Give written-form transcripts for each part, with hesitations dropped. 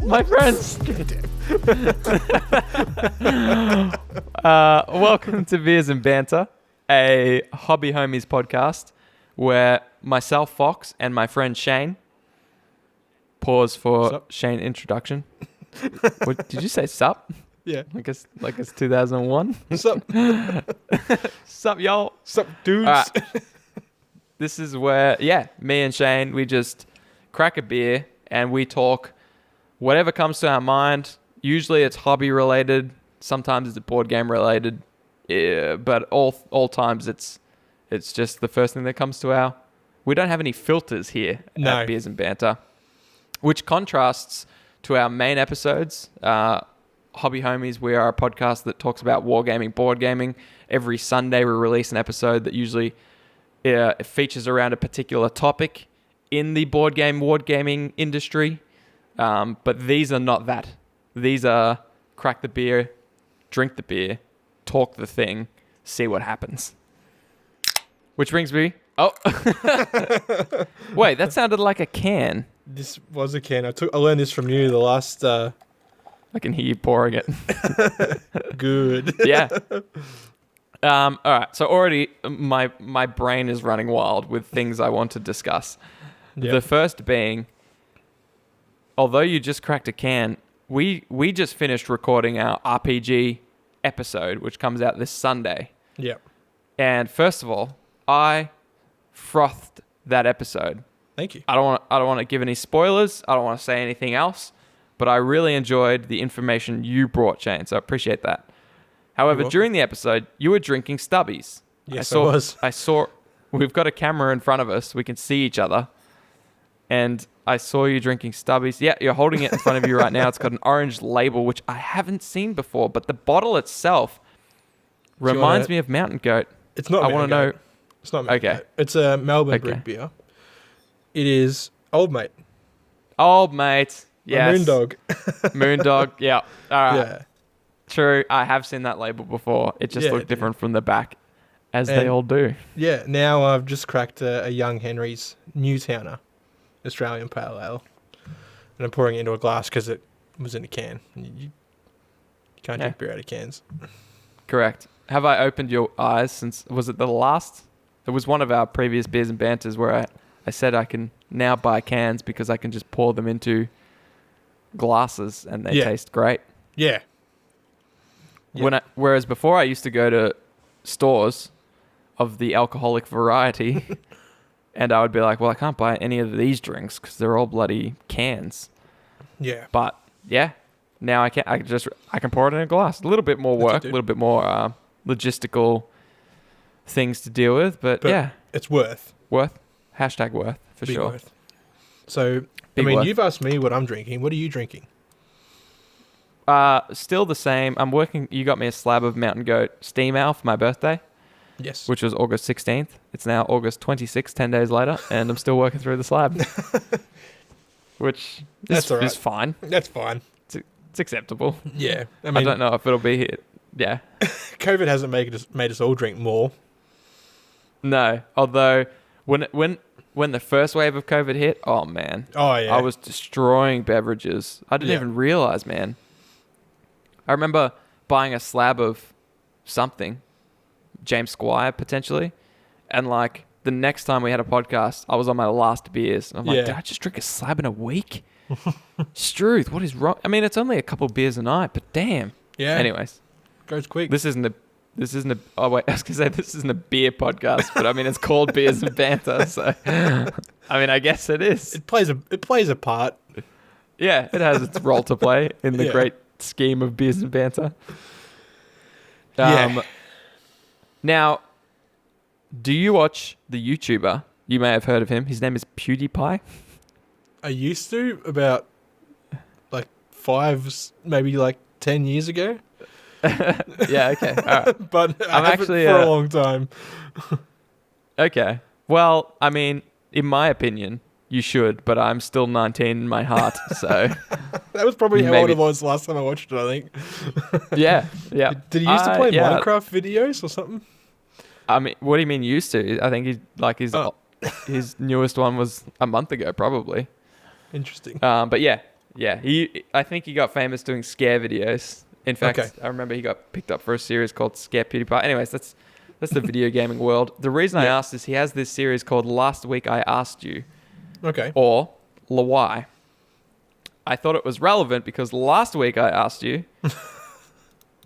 My friends. Welcome to Beers and Banter, a hobby homies podcast where myself, Fox, and my friend Shane. Pause for Sup? Shane introduction. What, did you say sup? Yeah. Like it's 2001. Sup? Sup, y'all? Sup, dudes? All right. This is where, me and Shane, we just crack a beer and we talk whatever comes to our mind. Usually it's hobby related. Sometimes it's board game related. But all times it's just the first thing that comes to our... We don't have any filters here at Beers and Banter, which contrasts to our main episodes. Hobby Homies, we are a podcast that talks about wargaming, board gaming. Every Sunday we release an episode that usually features around a particular topic in the board gaming industry. But these are not that. These are crack the beer, drink the beer, talk the thing, see what happens. Which brings me... Oh. Wait, that sounded like a can. This was a can. I learned this from you the last... I can hear you pouring it. Good. Yeah. All right. So already my brain is running wild with things I want to discuss. Yep. The first being, although you just cracked a can, we just finished recording our RPG episode, which comes out this Sunday. Yep. And first of all, I frothed that episode. Thank you. I don't want to give any spoilers. I don't want to say anything else. But I really enjoyed the information you brought, Shane, so I appreciate that. However, during the episode, you were drinking Stubbies. Yes, I was. I saw, we've got a camera in front of us. We can see each other. And I saw you drinking Stubbies. Yeah, you're holding it in front of you right now. It's got an orange label, which I haven't seen before. But the bottle itself reminds me of Mountain Goat. It's not Mountain Goat. It's not Mountain Goat. It's a Melbourne brewed beer. It is Old Mate. Old Mate. Yes. Moondog. Moondog, yeah. All right. Yeah. True. I have seen that label before. It just looked different from the back, as they all do. Yeah. Now I've just cracked a Young Henry's Newtowner Australian Pale Ale. And I'm pouring it into a glass because it was in a can. You can't drink beer out of cans. Correct. Have I opened your eyes since... Was it the last? It was one of our previous Beers and Banters where I said I can now buy cans because I can just pour them into... glasses and they taste great. Yeah. Whereas before I used to go to stores of the alcoholic variety and I would be like, well, I can't buy any of these drinks because they're all bloody cans. Yeah. But now I can pour it in a glass. A little bit more work, a little bit more logistical things to deal with, but yeah. It's worth. Hashtag worth for sure. Worth. So you've asked me what I'm drinking. What are you drinking? Still the same. I'm working. You got me a slab of Mountain Goat Steam Ale for my birthday. Yes. Which was August 16th. It's now August 26th, 10 days later, and I'm still working through the slab. Which is fine. That's fine. It's acceptable. Yeah. I don't know if it'll be here. Yeah. COVID hasn't made us all drink more. No. Although, when the first wave of COVID hit, oh man. Oh yeah. I was destroying beverages. I didn't even realize, man. I remember buying a slab of something, James Squire potentially, and like the next time we had a podcast, I was on my last beers. And I'm like, did I just drink a slab in a week? Struth, what is wrong? I mean, it's only a couple of beers a night, but damn. Yeah. Anyways, goes quick. This isn't a. Oh wait, I was gonna say this isn't a beer podcast, but I mean it's called Beers and Banter, so I mean I guess it is. It plays a part. Yeah, it has its role to play in the great scheme of Beers and Banter. Now, do you watch the YouTuber? You may have heard of him. His name is PewDiePie. I used to about like 5, maybe like 10 years ago. Yeah, okay. All right. But I haven't for a long time. Okay. Well, I mean, in my opinion, you should, but I'm still 19 in my heart, so... That was probably how old I was last time I watched it, I think. Yeah. Did he used to play Minecraft videos or something? I mean, what do you mean used to? I think his newest one was a month ago, probably. Interesting. But yeah, Yeah, I think he got famous doing scare videos. In fact, Okay. I remember he got picked up for a series called Scare PewDiePie. Anyways, that's the video gaming world. The reason I Yeah. asked is he has this series called Last Week I Asked You, Okay. or Lawai. I thought it was relevant because last week I asked you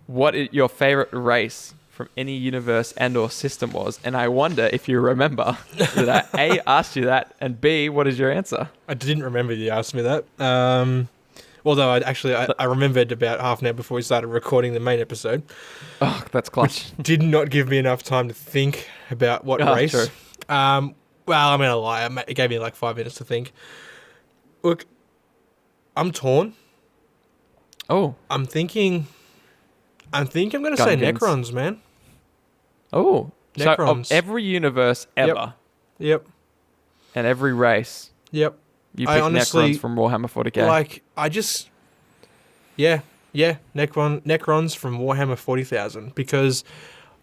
what your favorite race from any universe and or system was, and I wonder if you remember that I A, asked you that, and B, what is your answer? I didn't remember you asked me that. Although I remembered about half an hour before we started recording the main episode. Oh, that's clutch. Did not give me enough time to think about what race. True. Well, I'm gonna lie. It gave me like 5 minutes to think. Look, I'm torn. Oh. I'm thinking I'm gonna say Gungans. Necrons, man. Oh. So Necrons. of every universe ever Yep. and every race, Yep. you I pick honestly- Necrons from Warhammer 40k. Like Necrons from Warhammer 40,000, because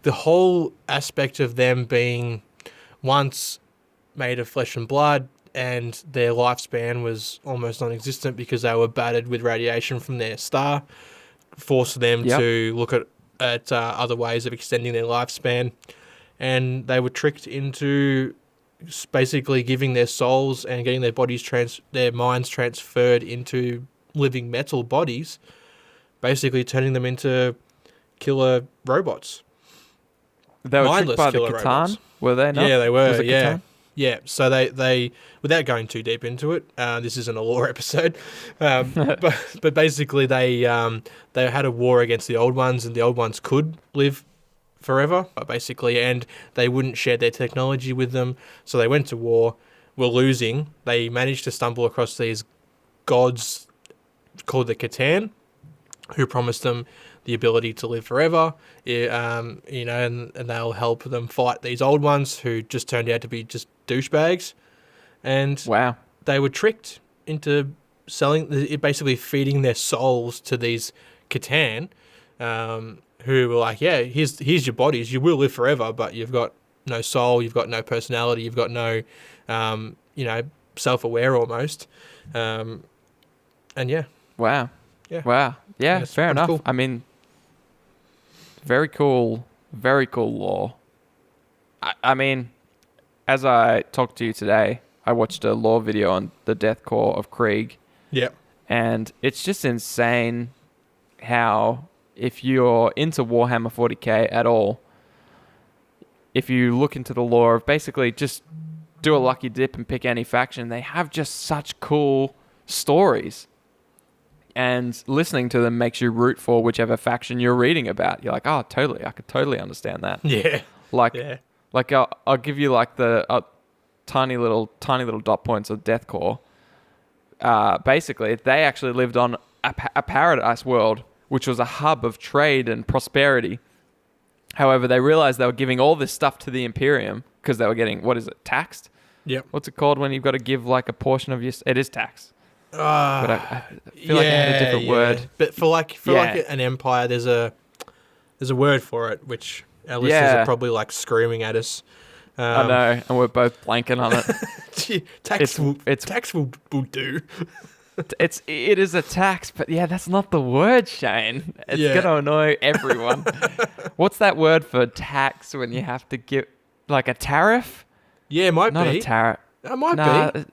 the whole aspect of them being once made of flesh and blood, and their lifespan was almost non-existent because they were battered with radiation from their star, forced them Yep. to look at other ways of extending their lifespan, and they were tricked into basically giving their souls and getting their minds transferred into living metal bodies, basically turning them into killer robots. They were mindless tricked by the killer Catan, robots. were they not? Yeah, they were. Was it Yeah. Catan? Yeah, so they without going too deep into it, this isn't a lore episode, but basically they had a war against the old ones, and the old ones could live forever, basically, and they wouldn't share their technology with them, so they went to war, were losing. They managed to stumble across these gods called the Catan, who promised them the ability to live forever, and they'll help them fight these old ones who just turned out to be just douchebags. And Wow. they were tricked into basically feeding their souls to these Catan, who were like, yeah, here's your bodies, you will live forever, but you've got no soul, you've got no personality, you've got no, self-aware almost. And yeah. Wow. Yeah. Wow. Yeah, it's fair pretty enough. cool. I mean, very cool lore. I mean, as I talked to you today, I watched a lore video on the death core of Krieg, Yeah. and it's just insane how, if you're into Warhammer 40k at all, if you look into the lore of basically just do a lucky dip and pick any faction, they have just such cool stories. And listening to them makes you root for whichever faction you're reading about. You're like, oh, totally. I could totally understand that. Yeah. Like, Yeah. like I'll give you like the tiny little dot points of Deathcore. Basically, they actually lived on a paradise world, which was a hub of trade and prosperity. However, they realized they were giving all this stuff to the Imperium because they were getting, what is it, taxed? Yep. What's it called when you've got to give like a portion of your... It is tax. But I feel like I had a different word. But for an empire, there's a word for it, which our listeners Yeah. are probably like screaming at us. I know, and we're both blanking on it. Tax will do. It is a tax, but yeah, that's not the word, Shane. It's Yeah. gonna annoy everyone. What's that word for tax when you have to give like a tariff? Yeah, it might Not be. a tariff. It might be.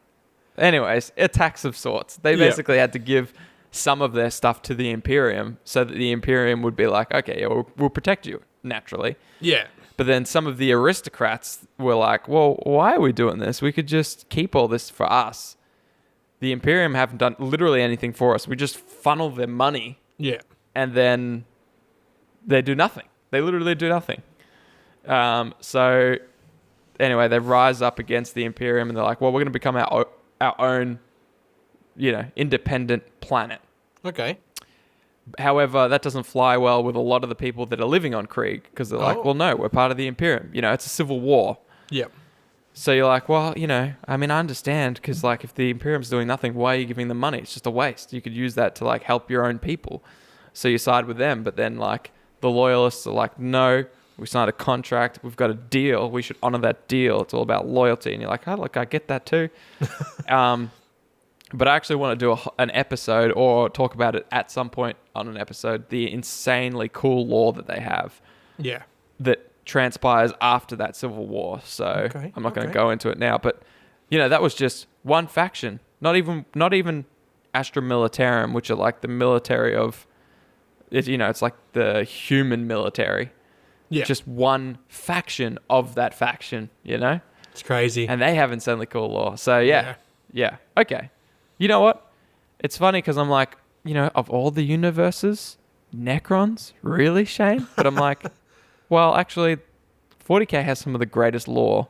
Anyways, a tax of sorts. They Yeah. basically had to give some of their stuff to the Imperium so that the Imperium would be like, okay, yeah, we'll protect you, naturally. Yeah. But then some of the aristocrats were like, well, why are we doing this? We could just keep all this for us. The Imperium haven't done literally anything for us. We just funnel their money Yeah. and then they do nothing. They literally do nothing. So anyway, they rise up against the Imperium and they're like, well, we're going to become our own, independent planet. Okay. However, that doesn't fly well with a lot of the people that are living on Krieg because they're like, Oh. well, no, we're part of the Imperium. It's a civil war. Yep. So you're like, well, I understand because like if the Imperium's doing nothing, why are you giving them money? It's just a waste. You could use that to like help your own people. So you side with them, but then like the loyalists are like, no, we signed a contract. We've got a deal. We should honor that deal. It's all about loyalty. And you're like, oh, look, I get that too. But I actually want to do an episode or talk about it at some point on an episode, the insanely cool lore that they have Yeah. that transpires after that civil war. So Okay, I'm not going to okay. go into it now, but that was just one faction. Not even Astra Militarum, which are like the military of it. It's like the human military. Yeah. Just one faction of that faction. It's crazy. And they have insanely cool lore. So yeah. Okay. You know what? It's funny because I'm like, of all the universes, Necrons, really, Shane? But I'm like, well, actually, 40k has some of the greatest lore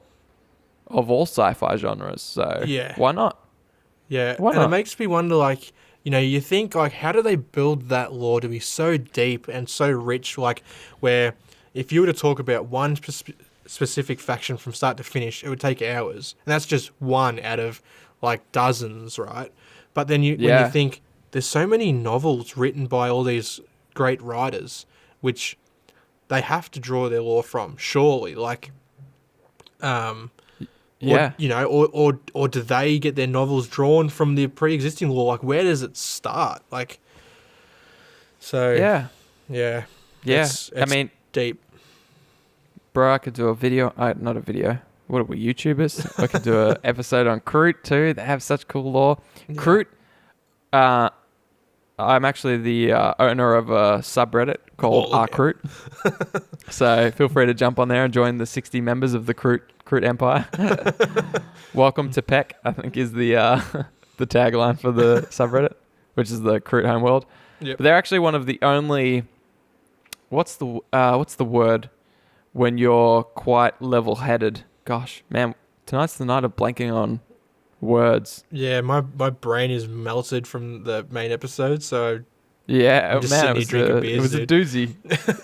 of all sci-fi genres. So Yeah. why not? Yeah. Why and not? it makes me wonder, like, you think, like, how do they build that lore to be so deep and so rich, like, where if you were to talk about one specific faction from start to finish, it would take hours. And that's just one out of, like, dozens, right? But then when you think, there's so many novels written by all these great writers, which they have to draw their lore from, surely. Like, or do they get their novels drawn from the pre-existing lore? Like, where does it start? Like, so Yeah. it's I mean, deep. bro, I could do a video. Not a video. What are we, YouTubers? I could do an episode on Kroot too. They have such cool lore. Yeah. Kroot, I'm actually the owner of a subreddit called Kroot. So feel free to jump on there and join the 60 members of the Kroot Empire. Welcome to Peck, I think is the tagline for the subreddit, which is the Kroot homeworld. Yep. But they're actually one of the only. What's the word when you're quite level-headed? Gosh, man, tonight's the night of blanking on words. Yeah, my brain is melted from the main episode, so yeah, I'm just man, sitting here drinking beers, it was a doozy.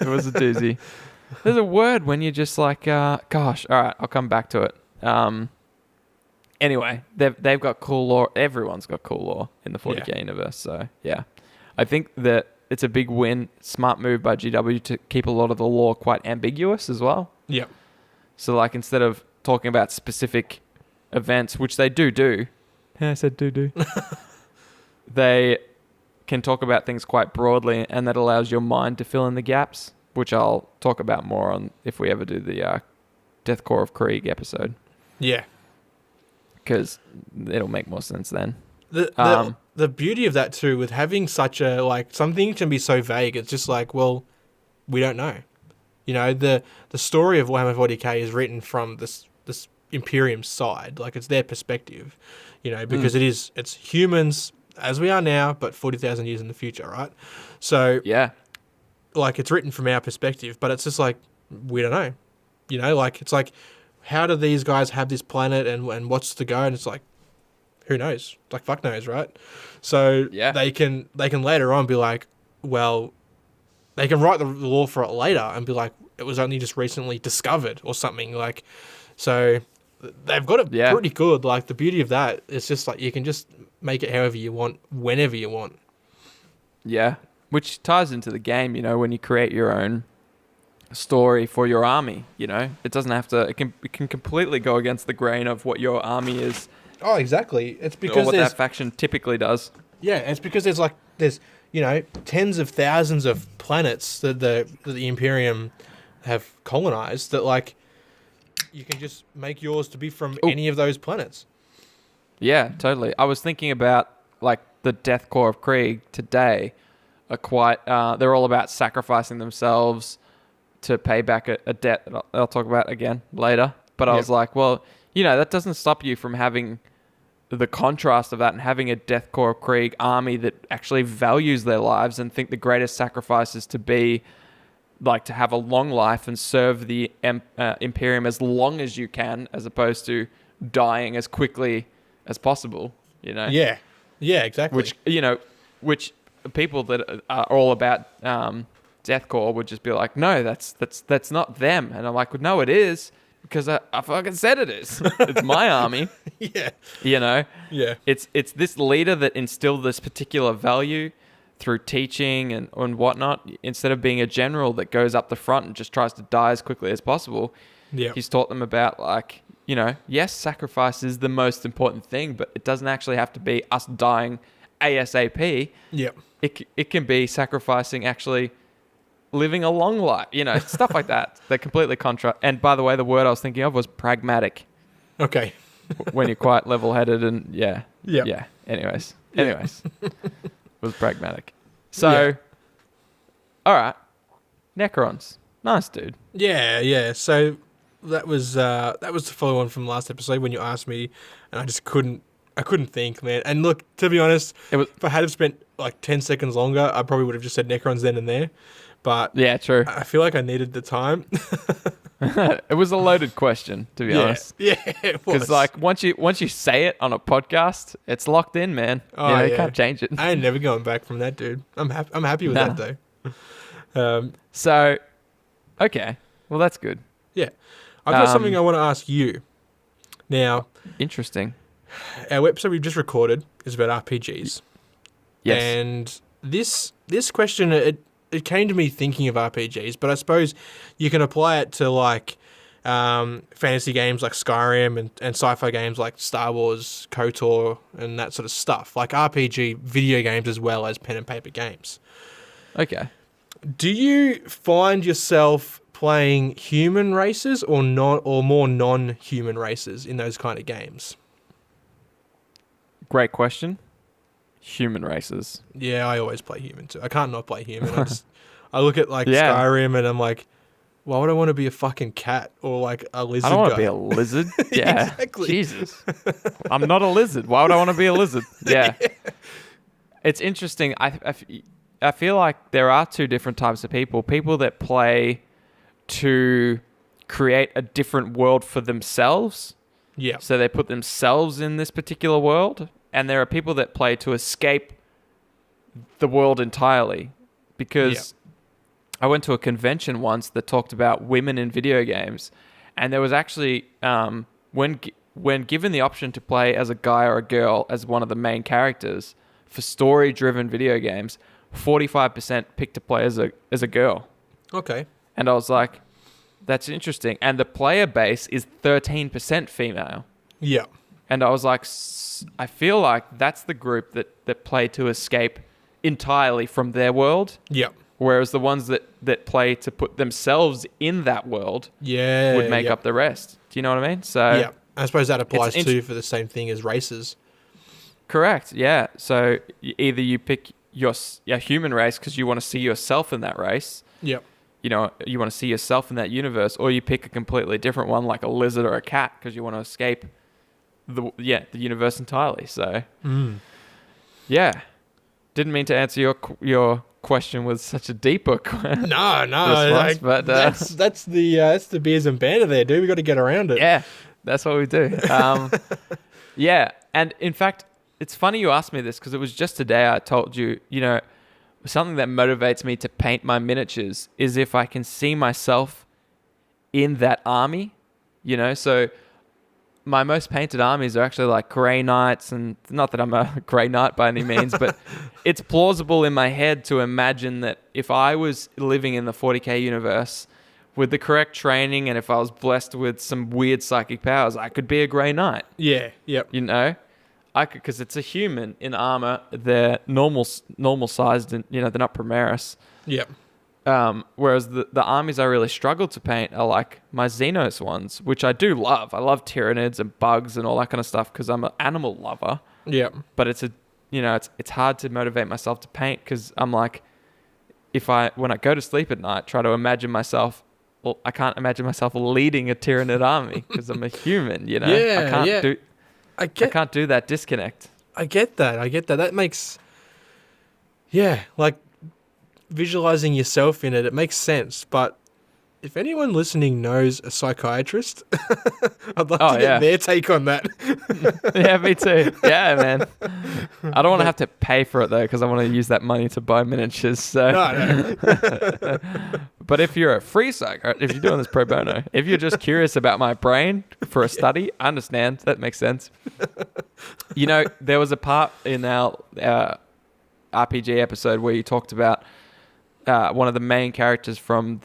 It was a doozy. There's a word when you're just like, gosh, all right, I'll come back to it. Anyway, they've got cool lore. Everyone's got cool lore in the 40k universe. So yeah, I think that it's a big win, smart move by GW to keep a lot of the lore quite ambiguous as well. Yeah. So like instead of talking about specific events, which they do. Yeah, I said do. They can talk about things quite broadly, and that allows your mind to fill in the gaps, which I'll talk about more on if we ever do the Death Core of Krieg episode. Yeah. Because it'll make more sense then. The beauty of that too, with having such a, like, something can be so vague, it's just like, well, we don't know. The story of Warhammer 40k is written from this Imperium side, like it's their perspective, because it's humans as we are now, but 40,000 years in the future, right? So yeah, like it's written from our perspective, but it's just like we don't know, like it's like how do these guys have this planet and what's to go, and it's like who knows, like fuck knows, right? So they can later on be like, well, they can write the lore for it later and be like it was only just recently discovered or something, like. So they've got it pretty good. Like the beauty of that is just like you can just make it however you want, whenever you want. Yeah, which ties into the game. When you create your own story for your army, it doesn't have to. It can completely go against the grain of what your army is. Oh, exactly. It's because or what that faction typically does. Yeah, it's because there's tens of thousands of planets that the Imperium have colonized that like. You can just make yours to be from any of those planets. Yeah, totally. I was thinking about like the Death Core of Krieg today are quite, they're all about sacrificing themselves to pay back a debt that I'll talk about again later. But I was like, well, that doesn't stop you from having the contrast of that and having a Death Core of Krieg army that actually values their lives and think the greatest sacrifice is to be like to have a long life and serve the Imperium as long as you can, as opposed to dying as quickly as possible. Yeah, exactly. Which people that are all about deathcore would just be like, no, that's not them, and I'm like, well, no, it is because I fucking said it is. It's my army. Yeah. Yeah. It's this leader that instilled this particular value through teaching and whatnot, instead of being a general that goes up the front and just tries to die as quickly as possible. Yeah. He's taught them about like, yes, sacrifice is the most important thing, but it doesn't actually have to be us dying ASAP. Yep. It can be sacrificing actually living a long life, stuff like that. They're completely contra. And by the way, the word I was thinking of was pragmatic. Okay. When you're quite level-headed and Yep. yeah. Anyways, it was pragmatic. So, all right, Necrons, nice dude. Yeah. So that was the follow on from last episode when you asked me, and I just couldn't think, man. And look, to be honest, if I had have spent like 10 seconds longer, I probably would have just said Necrons then and there. But yeah, true. I feel like I needed the time. It was a loaded question, to be honest. Yeah, it was. Because like once you say it on a podcast, it's locked in, man. You can't change it. I ain't never going back from that, dude. I'm happy with that though. So, okay, well that's good. Yeah, I've got something I want to ask you. Now, interesting. Our episode we've just recorded is about RPGs. Yes. And this question it came to me thinking of RPGs, but I suppose you can apply it to like fantasy games like Skyrim and sci-fi games like Star Wars, KOTOR, and that sort of stuff. Like RPG video games as well as pen and paper games. Okay. Do you find yourself playing human races or more non-human races in those kind of games? Great question. Human races. Yeah, I always play human too. I can't not play human. I look at like Skyrim and I'm like, why would I want to be a fucking cat or like a lizard? I don't want to be a lizard. Yeah, exactly. Jesus, I'm not a lizard. Why would I want to be a lizard? Yeah, it's interesting. I feel like there are two different types of people. People that play to create a different world for themselves. Yeah. So they put themselves in this particular world. And there are people that play to escape the world entirely. Because I went to a convention once that talked about women in video games. And there was actually, when given the option to play as a guy or a girl as one of the main characters for story-driven video games, 45% picked to play as a girl. Okay. And I was like, that's interesting. And the player base is 13% female. Yeah. And I was like, I feel like that's the group that play to escape entirely from their world. Yeah. Whereas the ones that play to put themselves in that world would make up the rest. Do you know what I mean? So yeah. I suppose that applies too for the same thing as races. Correct. Yeah. So either you pick your human race because you want to see yourself in that race. Yep. You want to see yourself in that universe, or you pick a completely different one like a lizard or a cat because you want to escape the universe entirely. So, yeah, didn't mean to answer your question with such a deeper response, but that's the beers and banter there, dude. We got to get around it. Yeah, that's what we do. Yeah, and in fact, it's funny you asked me this because it was just today I told you, something that motivates me to paint my miniatures is if I can see myself in that army, so my most painted armies are actually like Grey Knights, and not that I'm a Grey Knight by any means, but it's plausible in my head to imagine that if I was living in the 40k universe with the correct training and if I was blessed with some weird psychic powers, I could be a Grey Knight. Yeah, yep. I could, because it's a human in armor. They're normal sized, and they're not Primaris. Yep. Whereas the armies I really struggle to paint are like my Xenos ones, which I do love. I love Tyranids and bugs and all that kind of stuff because I'm an animal lover. Yeah. But it's it's hard to motivate myself to paint because I'm like, when I go to sleep at night, try to imagine myself. Well, I can't imagine myself leading a Tyranid army because I'm a human. Yeah, I can't do that disconnect. I get that. That makes, like visualizing yourself in it makes sense. But if anyone listening knows a psychiatrist, I'd love to get their take on that. Yeah, me too. Yeah, man. I don't want to have to pay for it though, because I want to use that money to buy miniatures. So. No. But if you're a free psychiatrist, if you're doing this pro bono, if you're just curious about my brain for a study, I understand. That makes sense. There was a part in our RPG episode where you talked about one of the main characters from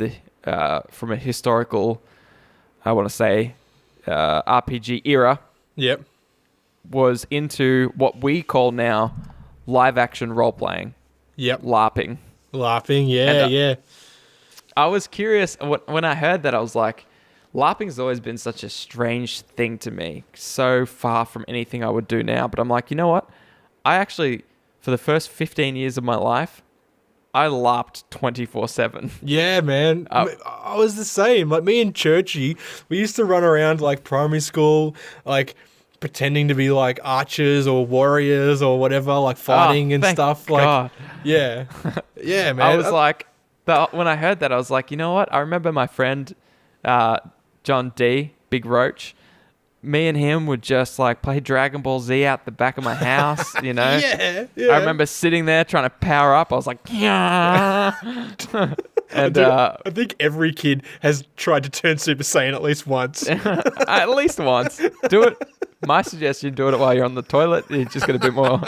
a historical, I want to say, RPG era Yep. was into what we call now live action role playing, Yep. LARPing. LARPing. Yeah. And, Yeah. I was curious when I heard that. I was like, LARPing's always been such a strange thing to me, so far from anything I would do now. But I'm like, you know what? I actually, for the first 15 years of my life, I LARPed 24/7. Yeah, man. I was the same. Like me and Churchy, we used to run around like primary school, like pretending to be like archers or warriors or whatever, like fighting and thank stuff. God. Like, yeah, yeah, man. I was like, when I heard that, I was like, you know what? I remember my friend, John D, Big Roach. Me and him would just like play Dragon Ball Z out the back of my house, you know? yeah. I remember sitting there trying to power up. I was like, yeah. And I think every kid has tried to turn Super Saiyan at least once. at least once. Do it. My suggestion, do it while you're on the toilet. You just get a bit more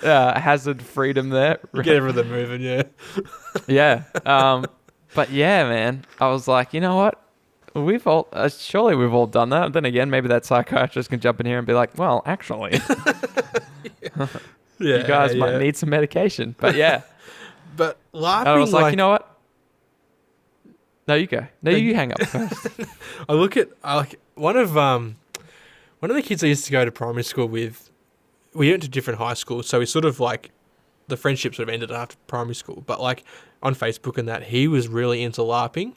hazard freedom there. Get everything moving, yeah. Yeah. But yeah, man, I was like, you know what? Surely we've all done that. Then again, maybe that psychiatrist can jump in here and be like, well, actually, you guys might need some medication. But yeah. But LARPing, And I was like, you know what? No, you go. No, you hang up first. I like one of the kids I used to go to primary school with. We went to different high schools, so we sort of like the friendship sort of ended after primary school. But like on Facebook and that, he was really into LARPing,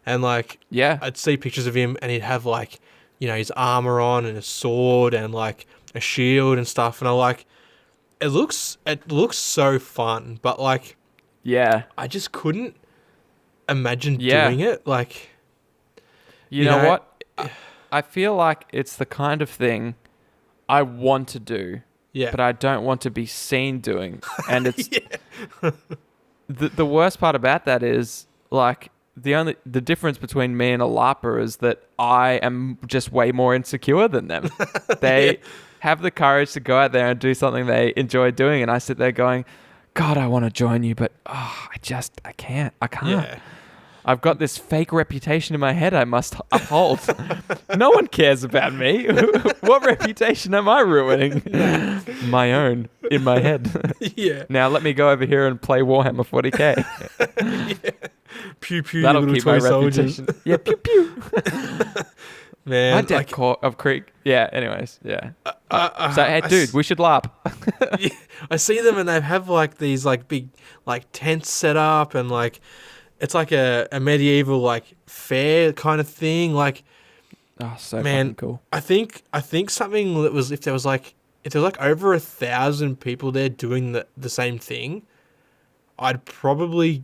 and like Yeah. I'd see pictures of him, and he'd have like his armor on and a sword and like a shield and stuff, and I like it looks so fun, but like Yeah. I just couldn't imagine Yeah. doing it. Like, You know what? I feel like it's the kind of thing I want to do, yeah, but I don't want to be seen doing. And it's yeah. the worst part about that is like the difference between me and a LARPer is that I am just way more insecure than them. They have the courage to go out there and do something they enjoy doing, and I sit there going, God, I want to join you, but I can't. Yeah. I've got this fake reputation in my head I must uphold. No one cares about me. What reputation am I ruining? My own, in my head. Yeah. Now let me go over here and play Warhammer 40k. Yeah. Pew pew. That'll little keep toy my soldiers. reputation. Yeah, pew pew. Man, My dad like, of Creek. Yeah, anyways, yeah. so So, hey, dude, we should LARP. yeah, I see them and they have like these like big like tents set up and like it's like a medieval like fair kind of thing. Like, Oh, so man, fucking cool. I think something that was if there was like over 1,000 people there doing the same thing, I'd probably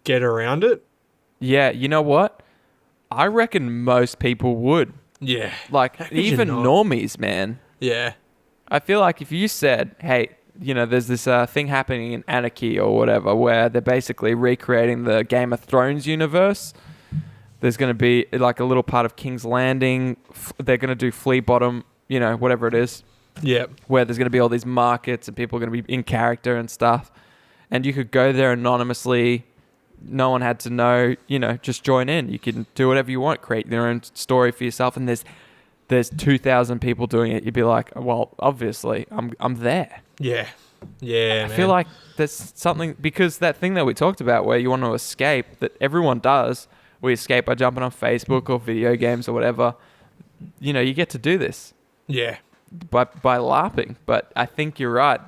get around it. Yeah, you know what? I reckon most people would. Yeah. Like, How could you even not? normies, man. Yeah. I feel like if you said, hey, there's this thing happening in Anarchy or whatever where they're basically recreating the Game of Thrones universe. There's going to be like a little part of King's Landing. They're going to do Flea Bottom, whatever it is. Yeah. Where there's going to be all these markets and people are going to be in character and stuff. And you could go there anonymously. No one had to know, just join in. You can do whatever you want, create your own story for yourself. And there's 2,000 people doing it. You'd be like, well, obviously, I'm there. Yeah. Yeah. I feel like there's something, because that thing that we talked about where you want to escape, that everyone does, we escape by jumping on Facebook or video games or whatever. You get to do this. Yeah. By LARPing. But I think you're right.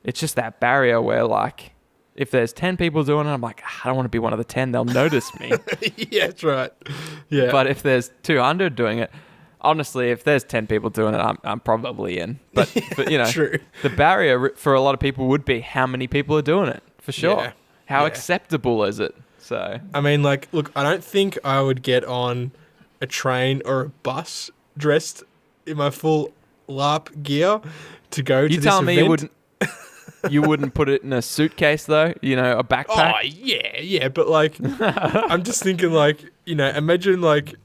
It's just that barrier where like, if there's 10 people doing it, I'm like, I don't want to be one of the 10. They'll notice me. Yeah, that's right. Yeah. But if there's 200 doing it, honestly, if there's 10 people doing it, I'm probably in. But True. The barrier for a lot of people would be how many people are doing it, for sure. Yeah. How Yeah. acceptable is it? So I mean, like, look, I don't think I would get on a train or a bus dressed in my full LARP gear to go to this event. You telling me you wouldn't put it in a suitcase though? A backpack? Oh, yeah, but like, I'm just thinking like, imagine like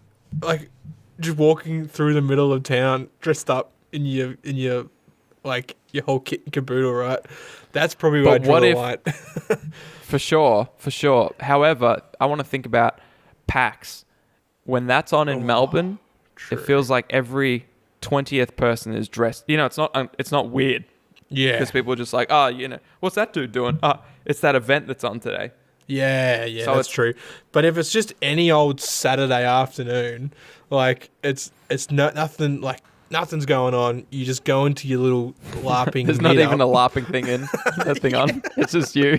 just walking through the middle of town dressed up in your like your whole kit and caboodle, right? That's probably where I draw the line. For sure. However, I want to think about PAX. When that's on in Melbourne, it feels like every 20th person is dressed. It's not weird. Yeah. Because people are just like, oh, what's that dude doing? It's that event that's on today. Yeah, So that's true. But if it's just any old Saturday afternoon, like it's nothing, like nothing's going on. You just go into your little LARPing. There's not even a LARPing thing in that thing on. It's just you.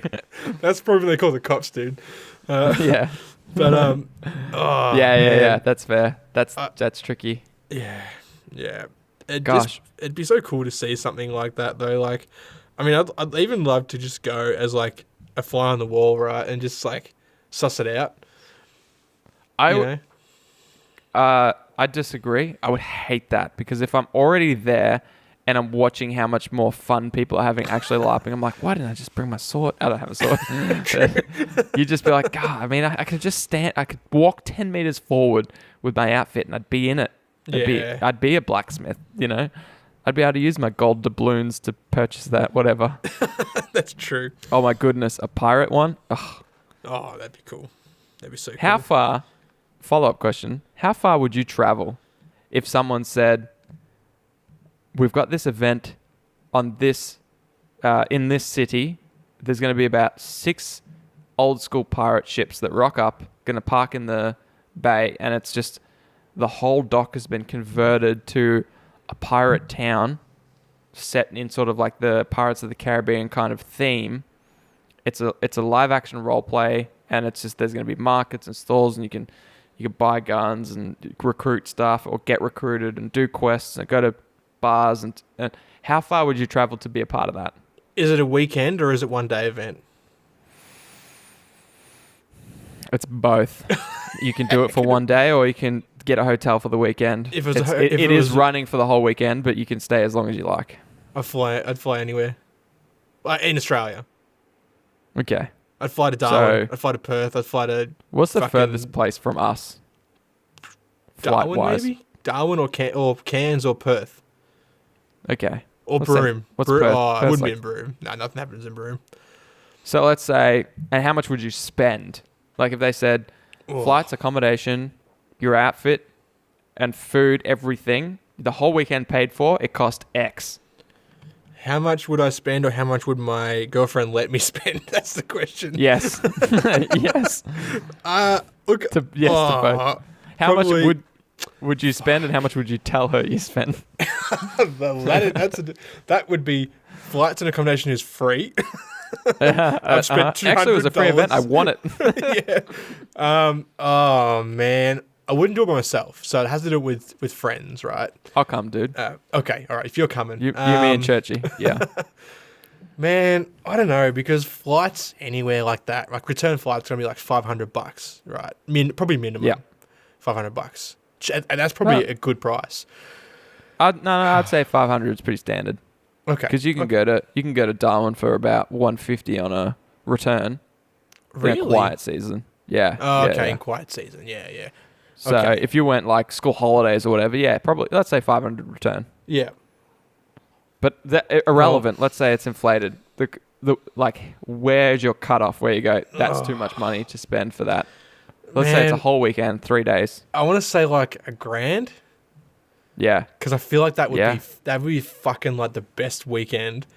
That's probably they call the cops, dude. Yeah. But yeah. That's fair. That's tricky. Yeah. Gosh, it'd be so cool to see something like that though. Like, I mean, I'd even love to just go as like a fly on the wall, right, and just like suss it out. I disagree. I would hate that because if I'm already there and I'm watching how much more fun people are having actually LARPing, I'm like, why didn't I just bring my sword? I don't have a sword. You'd just be like, God, I mean, I could just stand. I could walk 10 meters forward with my outfit and I'd be in it. I'd be a blacksmith, I'd be able to use my gold doubloons to purchase that, whatever. That's true. Oh my goodness, a pirate one? Ugh. Oh, that'd be cool. That'd be so cool. How far, follow-up question, how far would you travel if someone said, we've got this event on this, in this city, there's going to be about 6 old school pirate ships that rock up, going to park in the bay, and it's just the whole dock has been converted to a pirate town set in sort of like the Pirates of the Caribbean kind of theme. It's a live action role play, and it's just there's going to be markets and stalls, and you can buy guns and recruit stuff or get recruited and do quests and go to bars and how far would you travel to be a part of that? Is it a weekend or is it one day event? It's both. You can do it for one day, or you can get a hotel for the weekend. It is running for the whole weekend, but you can stay as long as you like. I'd fly anywhere. In Australia. Okay. I'd fly to Darwin. I'd fly to Perth. I'd fly to... What's the furthest place from us? Darwin, maybe? Darwin or Cairns or Perth. Okay. Or Broome. What's Perth? Oh, it wouldn't be in Broome. No, nothing happens in Broome. So let's say... And how much would you spend? Like if they said, flights, accommodation, your outfit, and food, everything, the whole weekend paid for, it cost X. How much would I spend, or how much would my girlfriend let me spend? That's the question. Yes. Yes. Look. To both. How much would you spend, and how much would you tell her you spend? That would be flights and accommodation is free. I've spent $200. Actually, it was a free event. I won it. Yeah. Oh man, I wouldn't do it by myself, so it has to do with friends, right? I'll come, dude. Okay, all right. If you're coming, you me, and Churchy. Yeah. Man, I don't know, because flights anywhere like that, like return flights, gonna be like $500, right? Probably minimum. Yeah. $500, and that's probably a good price. I'd say 500 is pretty standard. Okay. Because you can go to Darwin for about 150 on a return. Really? In a quiet season. Yeah. Oh, okay, yeah. in quiet season. Yeah. So okay. if you went like school holidays or whatever, yeah, probably let's say 500 return. Yeah. But irrelevant. Let's say it's inflated. The like, where's your cutoff? Where you go? That's too much money to spend for that. Let's say it's a whole weekend, 3 days. I want to say like $1,000. Yeah, because I feel like that would be fucking like the best weekend,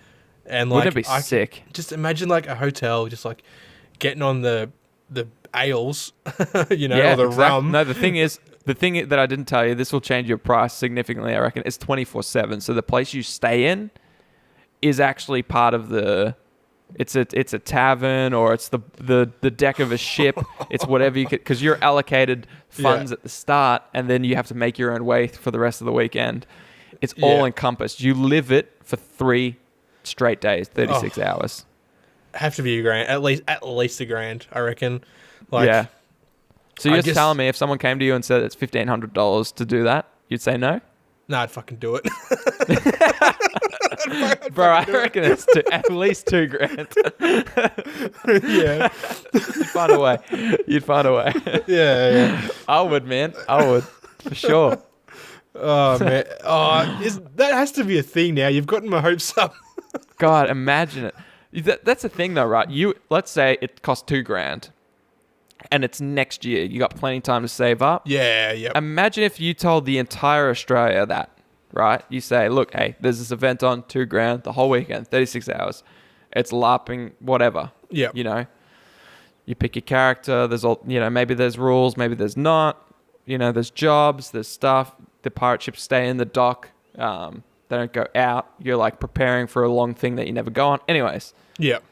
and like wouldn't it be sick? Just imagine like a hotel, just like getting on the ales, or the rum. No, the thing that I didn't tell you, this will change your price significantly. I reckon it's 24/7. So the place you stay in is actually part of the. It's a tavern, or it's the deck of a ship. It's whatever you could, because you're allocated funds at the start, and then you have to make your own way for the rest of the weekend. It's all encompassed. You live it for 3 straight days, 36 hours. Have to be $1,000, at least $1,000, I reckon. Like, yeah. So you're just telling me if someone came to you and said it's $1,500 to do that, you'd say no? No, I'd fucking do it. Bro, I reckon it's at least $2,000. Yeah. You'd find a way. Yeah. I would, man. I would. For sure. Oh, man. That has to be a thing now. You've gotten my hopes up. God, imagine it. That's the thing though, right? Let's say it cost $2,000 and it's next year. You got plenty of time to save up. Yeah, yep. Imagine if you told the entire Australia that, right? You say, look, hey, there's this event on, $2,000 the whole weekend, 36 hours. It's LARPing, whatever. Yep. You know, you pick your character. There's all, you know, maybe there's rules, maybe there's not. You know, there's jobs, there's stuff. The pirate ships stay in the dock. They don't go out. You're like preparing for a long thing that you never go on. Anyways. Yep.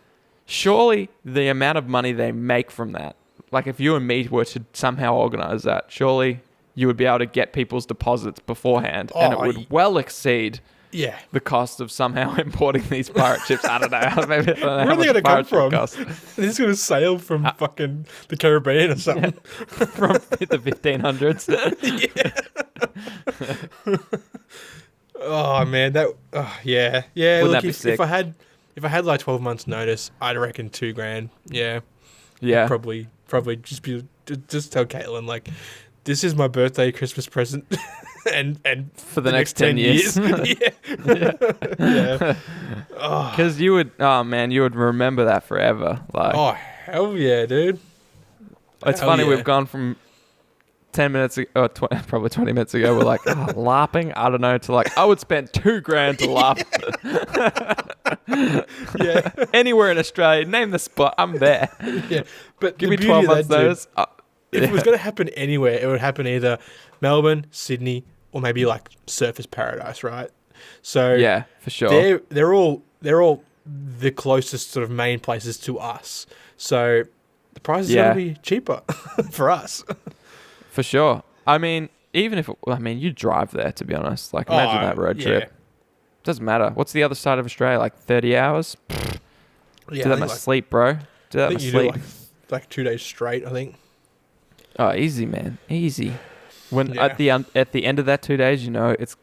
Surely the amount of money they make from that, like if you and me were to somehow organize that, surely you would be able to get people's deposits beforehand, and it would well exceed the cost of somehow importing these pirate ships. I don't know. Maybe, I don't know where are they going to come from? Cost. They're just going to sail from fucking the Caribbean or something. From the 1500s. Oh man, that yeah. Wouldn't Look, that be sick? if I had like 12 months notice, I'd reckon $2,000. Yeah. Yeah. Probably just tell Caitlin like, this is my birthday Christmas present, and for the next 10 years. Yeah. Because you would, you would remember that forever. Like, oh hell yeah, dude. It's funny. We've gone from 10 minutes ago, or probably 20 minutes ago, we're like, LARPing? I don't know, to like, I would spend $2,000 to LARP. Yeah. Anywhere in Australia, name the spot, I'm there. Yeah. But give me 12 months notice. If it was going to happen anywhere, it would happen either Melbourne, Sydney, or maybe like Surfers Paradise, right? So yeah, for sure. They're all the closest sort of main places to us. So the prices are going to be cheaper for us. For sure. I mean, even if you drive there, to be honest. Like, imagine that road trip. Doesn't matter. What's the other side of Australia? Like 30 hours? Yeah, do that much sleep, bro. Do that much sleep. Do like 2 days straight, I think. Oh, easy, man. Easy. When at the end of that 2 days, you know, it's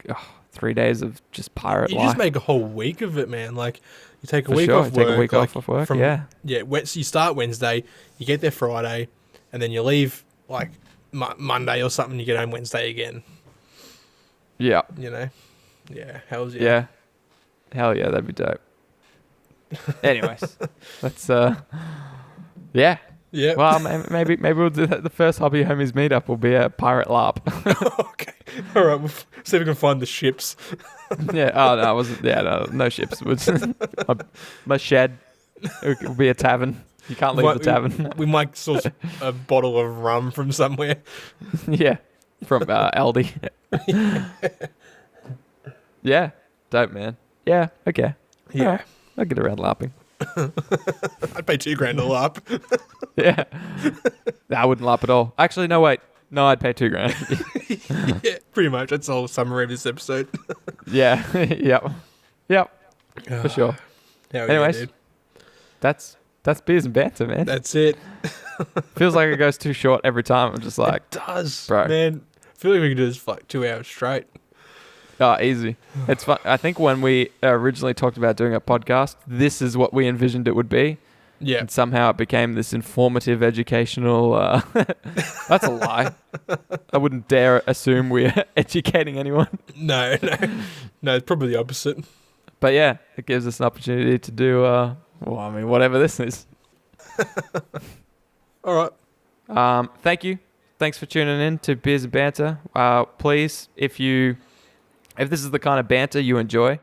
3 days of just pirate life. You just make a whole week of it, man. Like, you take a For week sure. off work. Take a week off of work, Yeah, so you start Wednesday, you get there Friday, and then you leave, like, Monday or something, you get home Wednesday again. Yeah. You know? Yeah, hell's yeah. Yeah. Hell yeah, that'd be dope. Anyways, let's, yeah. Yeah. Well, maybe we'll do that. The first Hobby Homies meetup will be a pirate LARP. Okay. All right, we'll see if we can find the ships. Yeah. Oh, no, it wasn't. Yeah, no ships. My shed. It will be a tavern. You can't leave the tavern. We might source a bottle of rum from somewhere. Yeah, from Aldi. Yeah, dope, man. Yeah, okay. Yeah, right. I'll get around LARPing. I'd pay $2,000 to LARP. Yeah, I wouldn't LARP at all. Actually, no, wait. No, I'd pay $2,000. Yeah, pretty much. That's the whole summary of this episode. Yeah. Yep. For sure. Anyways, dude. That's beers and banter, man. That's it. Feels like it goes too short every time. I'm just like, it does, bro. Man, I feel like we could do this for like 2 hours straight. Oh, easy. It's fun. I think when we originally talked about doing a podcast, this is what we envisioned it would be. Yeah. And somehow it became this informative, educational... that's a lie. I wouldn't dare assume we're educating anyone. No, it's probably the opposite. But yeah, it gives us an opportunity to do, whatever this is. All right. Thank you. Thanks for tuning in to Beers and Banter. Please, if this is the kind of banter you enjoy,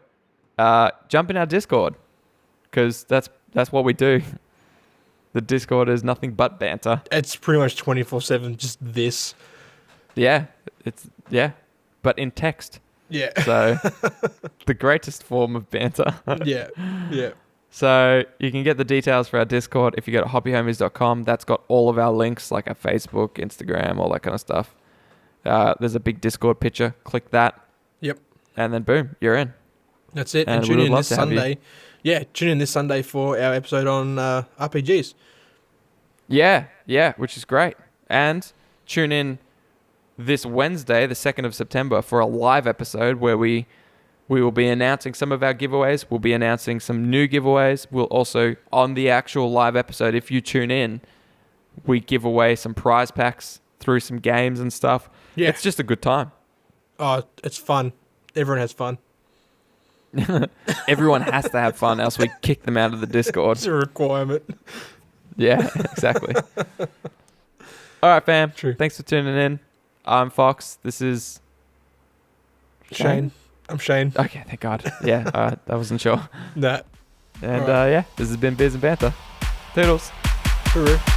jump in our Discord, because that's what we do. The Discord is nothing but banter. It's pretty much 24/7, just this. Yeah, but in text. Yeah. So the greatest form of banter. Yeah. So you can get the details for our Discord if you go to hobbyhomies.com. That's got all of our links, like our Facebook, Instagram, all that kind of stuff. There's a big Discord picture. Click that. Yep. And then boom, you're in. That's it. And tune in this Sunday. Yeah, tune in this Sunday for our episode on RPGs. Yeah, which is great. And tune in this Wednesday, the 2nd of September, for a live episode where we will be announcing some of our giveaways. We'll be announcing some new giveaways. We'll also, on the actual live episode, if you tune in, we give away some prize packs through some games and stuff. Yeah. It's just a good time. Oh, it's fun. Everyone has fun. Everyone has to have fun, else we kick them out of the Discord. It's a requirement. Yeah, exactly. All right, fam. True. Thanks for tuning in. I'm Fox. This is Shane. I'm Shane. Okay, thank God. Yeah, I wasn't sure. Nah. And All right. yeah, this has been Biz and Banter. Toodles. Hooroo.